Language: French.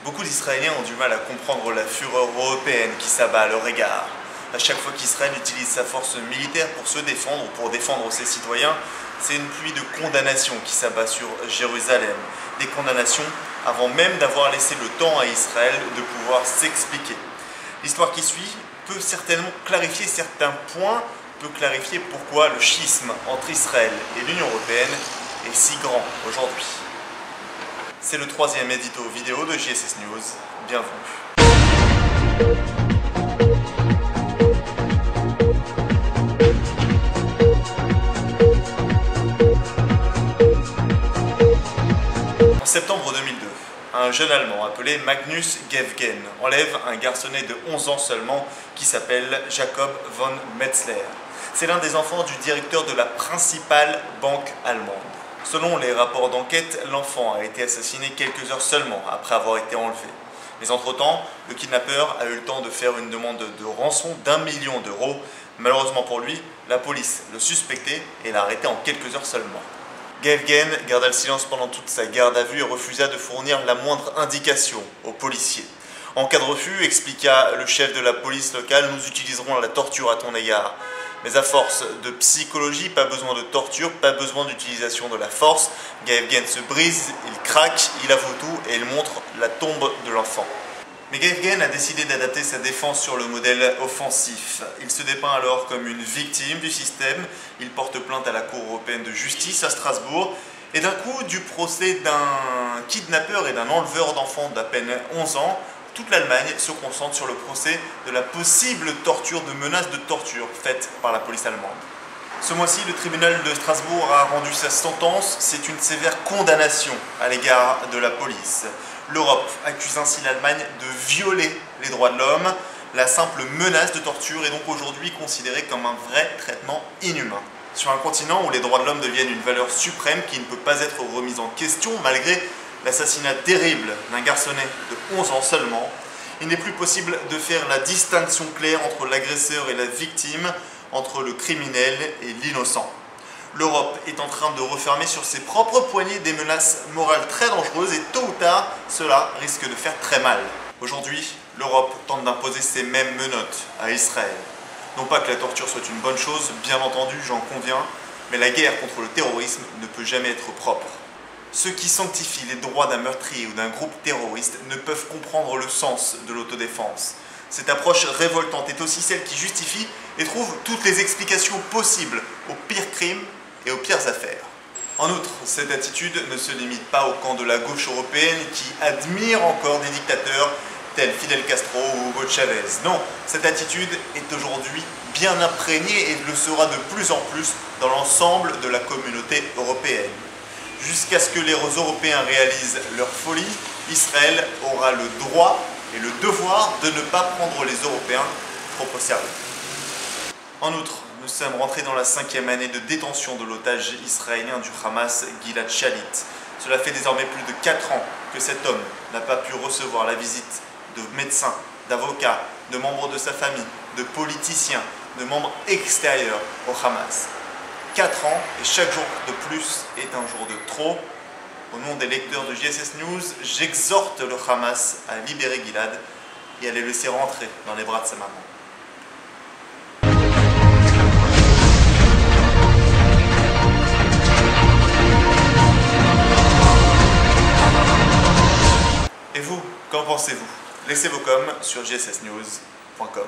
Beaucoup d'Israéliens ont du mal à comprendre la fureur européenne qui s'abat à leur égard. À chaque fois qu'Israël utilise sa force militaire pour se défendre ou pour défendre ses citoyens, c'est une pluie de condamnations qui s'abat sur Jérusalem. Des condamnations avant même d'avoir laissé le temps à Israël de pouvoir s'expliquer. L'histoire qui suit peut certainement clarifier certains points, peut clarifier pourquoi le schisme entre Israël et l'Union européenne est si grand aujourd'hui. C'est le troisième édito vidéo de JSS News. Bienvenue. En septembre 2002, un jeune Allemand appelé Magnus Gefgen enlève un garçonnet de 11 ans seulement qui s'appelle Jacob von Metzler. C'est l'un des enfants du directeur de la principale banque allemande. Selon les rapports d'enquête, l'enfant a été assassiné quelques heures seulement après avoir été enlevé. Mais entre-temps, le kidnappeur a eu le temps de faire une demande de rançon d'1 million d'euros. Malheureusement pour lui, la police le suspectait et l'a arrêté en quelques heures seulement. Gefgen garda le silence pendant toute sa garde à vue et refusa de fournir la moindre indication aux policiers. En cas de refus, expliqua le chef de la police locale, nous utiliserons la torture à ton égard. Mais à force de psychologie, pas besoin de torture, pas besoin d'utilisation de la force. Gefgen se brise, il craque, il avoue tout et il montre la tombe de l'enfant. Mais Gefgen a décidé d'adapter sa défense sur le modèle offensif. Il se dépeint alors comme une victime du système. Il porte plainte à la Cour européenne de justice à Strasbourg. Et d'un coup, du procès d'un kidnappeur et d'un enleveur d'enfants d'à peine 11 ans, toute l'Allemagne se concentre sur le procès de la possible torture, de menaces de torture faites par la police allemande. Ce mois-ci, le tribunal de Strasbourg a rendu sa sentence. C'est une sévère condamnation à l'égard de la police. L'Europe accuse ainsi l'Allemagne de violer les droits de l'homme. La simple menace de torture est donc aujourd'hui considérée comme un vrai traitement inhumain. Sur un continent où les droits de l'homme deviennent une valeur suprême qui ne peut pas être remise en question malgré l'assassinat terrible d'un garçonnet de 11 ans seulement, il n'est plus possible de faire la distinction claire entre l'agresseur et la victime, entre le criminel et l'innocent. L'Europe est en train de refermer sur ses propres poignets des menaces morales très dangereuses et tôt ou tard, cela risque de faire très mal. Aujourd'hui, l'Europe tente d'imposer ces mêmes menottes à Israël. Non pas que la torture soit une bonne chose, bien entendu, j'en conviens, mais la guerre contre le terrorisme ne peut jamais être propre. Ceux qui sanctifient les droits d'un meurtrier ou d'un groupe terroriste ne peuvent comprendre le sens de l'autodéfense. Cette approche révoltante est aussi celle qui justifie et trouve toutes les explications possibles aux pires crimes et aux pires affaires. En outre, cette attitude ne se limite pas au camp de la gauche européenne qui admire encore des dictateurs tels Fidel Castro ou Hugo Chavez. Non, cette attitude est aujourd'hui bien imprégnée et le sera de plus en plus dans l'ensemble de la communauté européenne. Jusqu'à ce que les Européens réalisent leur folie, Israël aura le droit et le devoir de ne pas prendre les Européens trop au sérieux. En outre, nous sommes rentrés dans la 5e année de détention de l'otage israélien du Hamas, Gilad Shalit. Cela fait désormais plus de 4 ans que cet homme n'a pas pu recevoir la visite de médecins, d'avocats, de membres de sa famille, de politiciens, de membres extérieurs au Hamas. 4 ans et chaque jour de plus est un jour de trop. Au nom des lecteurs de JSS News, j'exhorte le Hamas à libérer Gilad et à les laisser rentrer dans les bras de sa maman. Et vous, qu'en pensez-vous? Laissez vos coms sur jssnews.com.